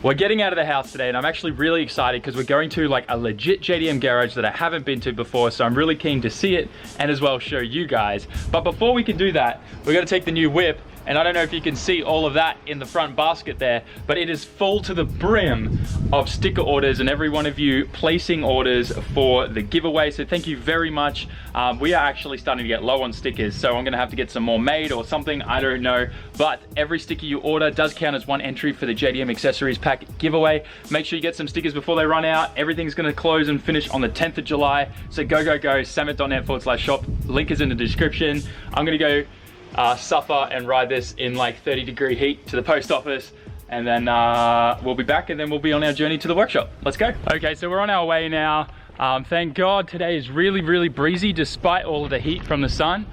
We're getting out of the house today and I'm actually really excited because we're going to like a legit JDM garage that I haven't been to before, so I'm really keen to see it and as well show you guys. But before we can do that, we're gonna take the new whip, and I don't know if you can see all of that in the front basket there, but it is full to the brim of sticker orders and every one of you placing orders for the giveaway. So thank you very much. We are actually starting to get low on stickers, so I'm gonna have to get some more made or something, I don't know. But every sticker you order does count as one entry for the JDM accessories pack giveaway. Make sure you get some stickers before they run out. Everything's gonna close and finish on the 10th of July. So go, sammit.net/shop. Link is in the description. I'm gonna go suffer and ride this in like 30-degree heat to the post office, and then we'll be back and then we'll be on our journey to the workshop. Let's go. Okay, so we're on our way now. Thank God today is really, really breezy despite all of the heat from the sun.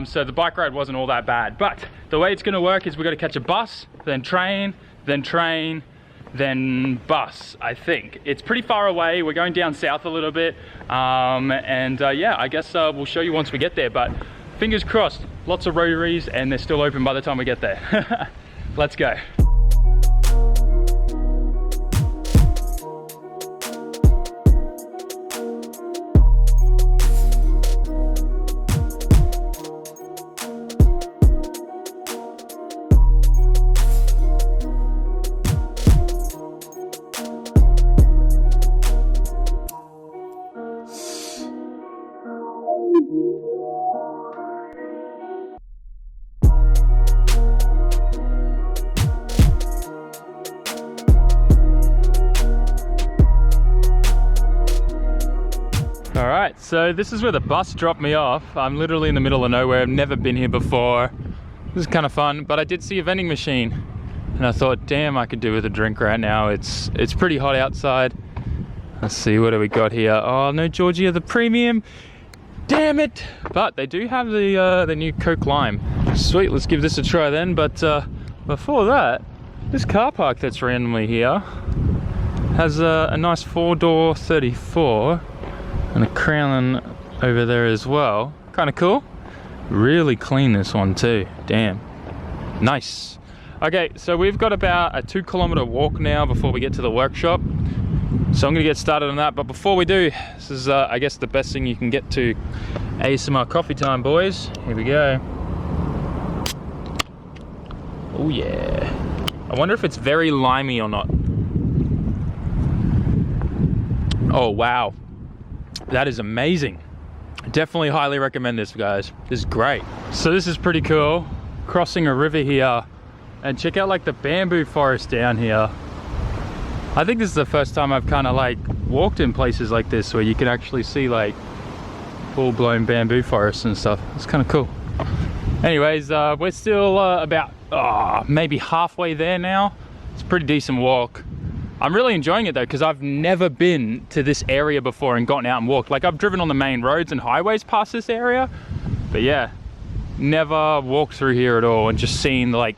So the bike ride wasn't all that bad, but the way it's gonna work is we're gonna catch a bus, then train, then bus, I think. It's pretty far away. We're going down south a little bit. Yeah, I guess we'll show you once we get there, but fingers crossed, lots of rotaries and they're still open by the time we get there. Let's go. Alright, so this is where the bus dropped me off. I'm literally in the middle of nowhere. I've never been here before. This is kind of fun, but I did see a vending machine and I thought, damn, I could do with a drink right now. It's pretty hot outside. Let's see, what do we got here? Oh, no Georgia, the premium. Damn it! But they do have the new Coke Lime. Sweet, let's give this a try then. But before that, this car park that's randomly here has a nice 4-door 34. And a Crown over there as well. Kind of cool. Really clean, this one too. Damn. Nice. Okay, so we've got about a 2-kilometer walk now before we get to the workshop. So I'm gonna get started on that. But before we do, this is I guess the best thing you can get to. ASMR coffee time, boys. Here we go. Oh yeah. I wonder if it's very limey or not. Oh wow. That is amazing. Definitely highly recommend this, guys. This is great. So this is pretty cool. Crossing a river here. And check out like the bamboo forest down here. I think this is the first time I've kind of like walked in places like this where you can actually see like full-blown bamboo forests and stuff. It's kind of cool. Anyways, we're still about maybe halfway there now. It's a pretty decent walk. I'm really enjoying it though, because I've never been to this area before and gotten out and walked. Like, I've driven on the main roads and highways past this area, but yeah, never walked through here at all and just seen like,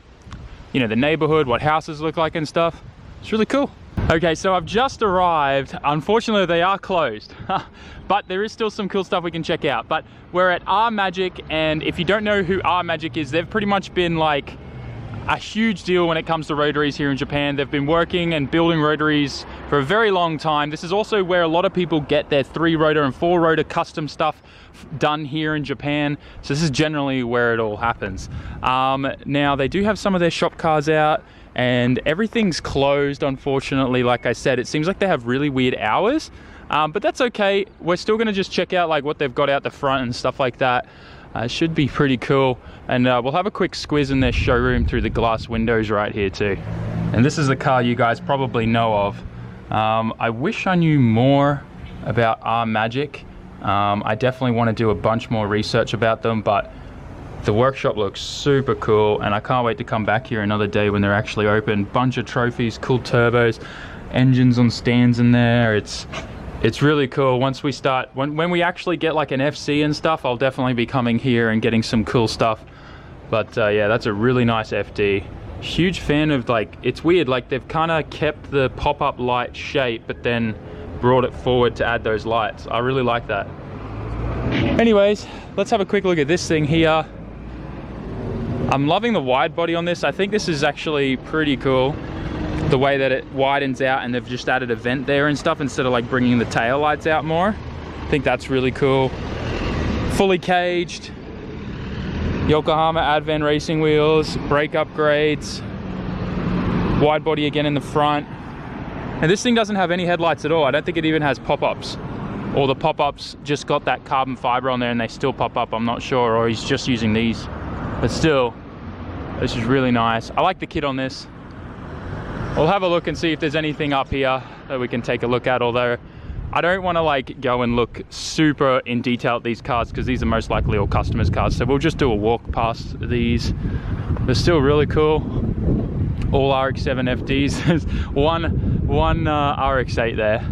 you know, the neighborhood, what houses look like and stuff. It's really cool. Okay, so I've just arrived. Unfortunately, they are closed, but there is still some cool stuff we can check out. But we're at R-Magic, and if you don't know who R-Magic is, they've pretty much been like a huge deal when it comes to rotaries here in Japan. They've been working and building rotaries for a very long time. This is also where a lot of people get their 3-rotor and 4-rotor custom stuff done here in Japan. So this is generally where it all happens. Now they do have some of their shop cars out and everything's closed, unfortunately. Like I said, it seems like they have really weird hours, but that's okay. We're still gonna just check out like what they've got out the front and stuff like that. Should be pretty cool, and we'll have a quick squiz in their showroom through the glass windows right here too. And this is the car you guys probably know of. I wish I knew more about R-Magic. I definitely want to do a bunch more research about them, but the workshop looks super cool and I can't wait to come back here another day when they're actually open. Bunch of trophies, cool turbos, engines on stands in there. It's really cool. Once we start, when we actually get like an FC and stuff, I'll definitely be coming here and getting some cool stuff. But yeah, that's a really nice FD. Huge fan of, like, it's weird, like they've kind of kept the pop-up light shape, but then brought it forward to add those lights. I really like that. Anyways, let's have a quick look at this thing here. I'm loving the wide body on this. I think this is actually pretty cool. the way that it widens out, and they've just added a vent there and stuff instead of like bringing the tail lights out more. I think that's really cool. Fully caged Yokohama Advan racing wheels, brake upgrades, wide body again in the front. And this thing doesn't have any headlights at all. I don't think it even has pop-ups, or the pop-ups just got that carbon fiber on there and they still pop up. I'm not sure, or he's just using these, but still, this is really nice. I like the kit on this. We'll have a look and see if there's anything up here that we can take a look at, although I don't want to like go and look super in detail at these cars because these are most likely all customers' cars, so we'll just do a walk past these. They're still really cool. All RX7 FDs. There's one RX8 there.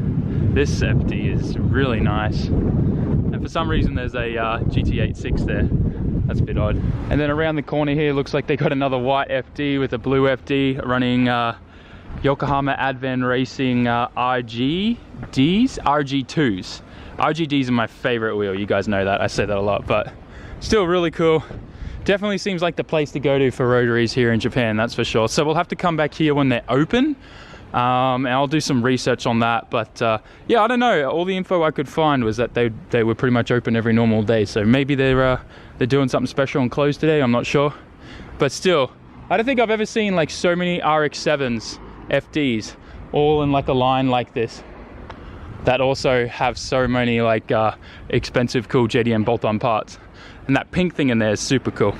This FD is really nice, and for some reason there's a GT86 there. That's a bit odd. And then around the corner here looks like they got another white FD with a blue FD running Yokohama Advan Racing RGDs, RG2s. RGDs are my favorite wheel, you guys know that, I say that a lot, but still really cool. Definitely seems like the place to go to for rotaries here in Japan, that's for sure. So we'll have to come back here when they're open, and I'll do some research on that. But yeah, I don't know, all the info I could find was that they were pretty much open every normal day, so maybe they're doing something special and closed today, I'm not sure. But still, I don't think I've ever seen like so many RX7s FDs all in like a line like this that also have so many like expensive cool JDM bolt-on parts, and that pink thing in there is super cool.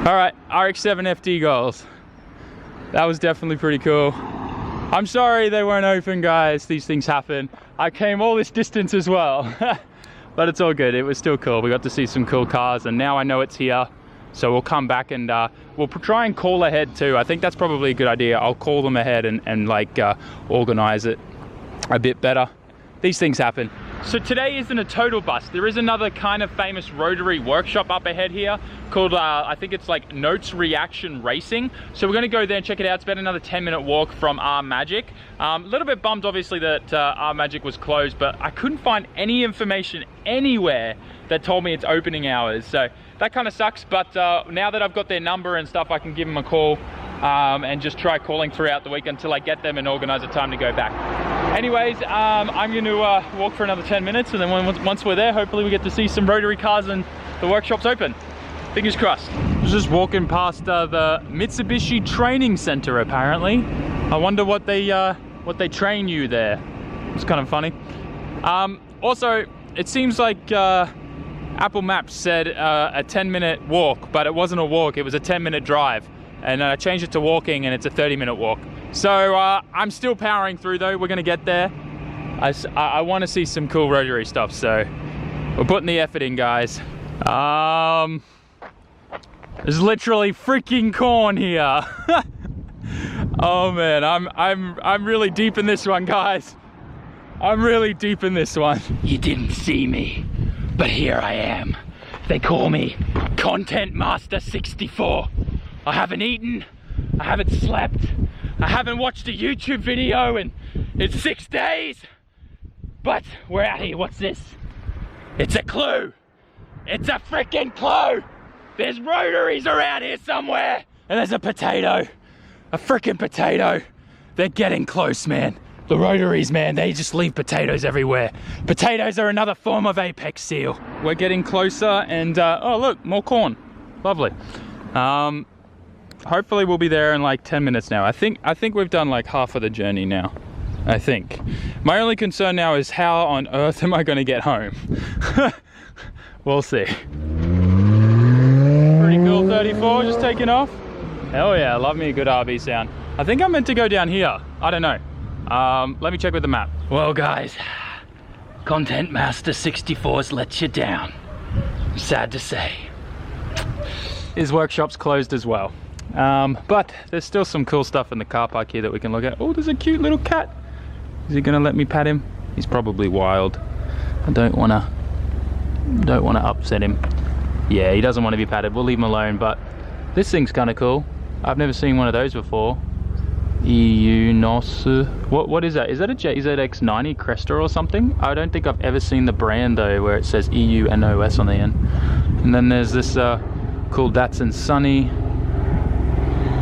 All right, RX7 FD goals. That was definitely pretty cool. I'm sorry they weren't open, guys. These things happen. I came all this distance as well but it's all good. It was still cool. We got to see some cool cars, and now I know it's here. So we'll come back and we'll try and call ahead too. I think that's probably a good idea. I'll call them ahead and like organize it a bit better. These things happen. So today isn't a total bust. There is another kind of famous Rotary Workshop up ahead here called, I think it's like Notes Reaction Racing. So we're gonna go there and check it out. It's about another 10-minute walk from R Magic. A little bit bummed obviously that R Magic was closed, but I couldn't find any information anywhere that told me it's opening hours. So that kind of sucks, but now that I've got their number and stuff, I can give them a call and just try calling throughout the week until I get them and organize a time to go back. Anyways, I'm going to walk for another 10 minutes, and then once we're there, hopefully we get to see some Rotary cars and the workshop's open. Fingers crossed. I was just walking past the Mitsubishi Training Center, apparently. I wonder what they train you there. It's kind of funny. Also, it seems like Apple Maps said a 10-minute walk, but it wasn't a walk, it was a 10-minute drive. And I changed it to walking, and it's a 30-minute walk. So I'm still powering through though. We're gonna get there. I want to see some cool Rotary stuff, so we're putting the effort in, guys. There's literally freaking corn here. Oh man, I'm really deep in this one, guys. I'm really deep in this one. You didn't see me, but here I am. They call me Content Master 64. I haven't eaten, I haven't slept, I haven't watched a YouTube video in 6 days. But we're out here. What's this? It's a clue. It's a freaking clue. There's rotaries around here somewhere. And there's a potato. A freaking potato. They're getting close, man. The rotaries, man, they just leave potatoes everywhere. Potatoes are another form of apex seal. We're getting closer, and oh look, more corn. Lovely. Hopefully we'll be there in like 10 minutes now. I think we've done like half of the journey now. I think. My only concern now is how on earth am I going to get home? We'll see. Pretty cool 34 just taking off. Hell yeah, love me a good RV sound. I think I'm meant to go down here. I don't know. Let me check with the map. Well guys, Content Master 64's let you down. Sad to say. His workshop's closed as well. But there's still some cool stuff in the car park here that we can look at. Oh, there's a cute little cat. Is he gonna let me pat him? He's probably wild. I don't wanna upset him. Yeah, he doesn't want to be patted. We'll leave him alone, but this thing's kind of cool. I've never seen one of those before. EU NOS. What is that? Is that a JZX90 Cresta or something? I don't think I've ever seen the brand though, where it says EU NOS on the end. And then there's this cool Datsun Sunny.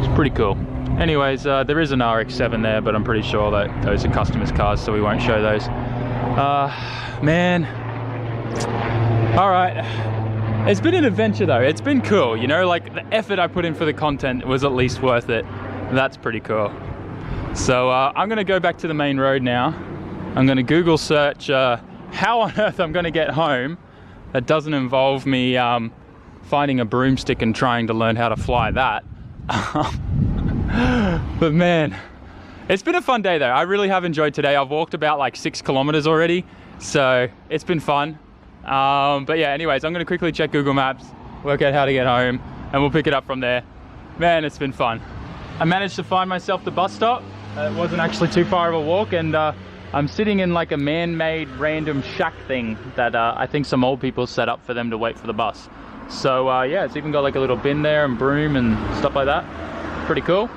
It's pretty cool. Anyways, there is an RX7 there, but I'm pretty sure that those are customers' cars, so we won't show those. Man. All right. It's been an adventure though. It's been cool, you know, like the effort I put in for the content was at least worth it. That's pretty cool. So I'm gonna go back to the main road now. I'm gonna Google search how on earth I'm gonna get home that doesn't involve me finding a broomstick and trying to learn how to fly that. But man, it's been a fun day though. I really have enjoyed today. I've walked about like 6 kilometers already, so it's been fun. But yeah, anyways, I'm gonna quickly check Google Maps, work out how to get home, and we'll pick it up from there. Man, it's been fun. I managed to find myself the bus stop. It wasn't actually too far of a walk, and I'm sitting in like a man-made random shack thing that I think some old people set up for them to wait for the bus. So yeah, it's even got like a little bin there and broom and stuff like that. Pretty cool.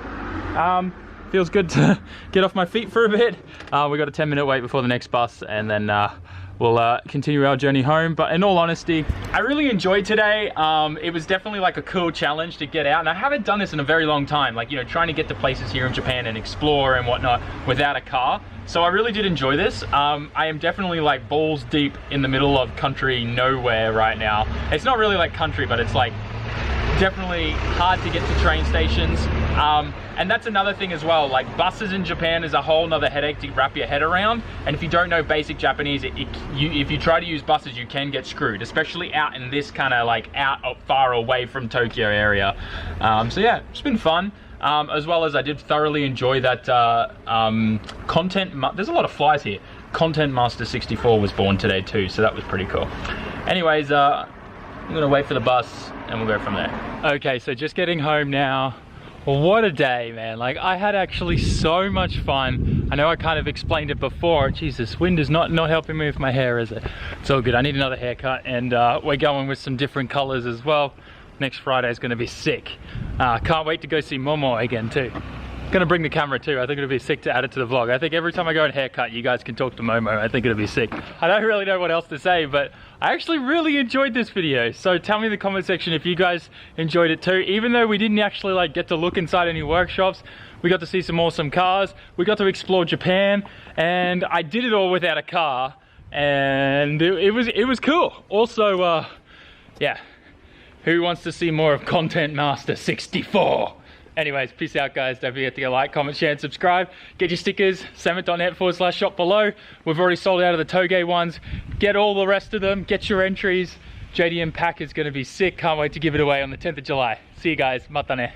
Feels good to get off my feet for a bit. We got a 10-minute wait before the next bus, and then we'll continue our journey home. But in all honesty, I really enjoyed today. It was definitely like a cool challenge to get out, and I haven't done this in a very long time, like, you know, trying to get to places here in Japan and explore and whatnot without a car. So I really did enjoy this. I am definitely like balls deep in the middle of country nowhere right now. It's not really like country, but it's like definitely hard to get to train stations. And that's another thing as well, like buses in Japan is a whole nother headache to wrap your head around. And if you don't know basic Japanese, if you try to use buses, you can get screwed, especially out in this kind of like far away from Tokyo area. So yeah, it's been fun. As well as I did thoroughly enjoy that there's a lot of flies here. Content Master 64 was born today too, so that was pretty cool. Anyways, I'm gonna wait for the bus and we'll go from there. Okay, so just getting home now. What a day, man. Like, I had actually so much fun. I know I kind of explained it before. Jesus, wind is not helping me with my hair, is it? It's all good. I need another haircut, and we're going with some different colors as well. Next Friday is going to be sick. Can't wait to go see Momo again too. Gonna bring the camera too. I think it'll be sick to add it to the vlog. I think every time I go and haircut, you guys can talk to Momo. I think it'll be sick. I don't really know what else to say, but I actually really enjoyed this video. So tell me in the comment section if you guys enjoyed it too. Even though we didn't actually like get to look inside any workshops, we got to see some awesome cars. We got to explore Japan, and I did it all without a car, and it was cool. Also, yeah, who wants to see more of Content Master 64? Anyways, peace out guys. Don't forget to like, comment, share, and subscribe. Get your stickers, sammit.net/shop below. We've already sold out of the Toge ones. Get all the rest of them, get your entries. JDM pack is gonna be sick. Can't wait to give it away on the 10th of July. See you guys, mata ne.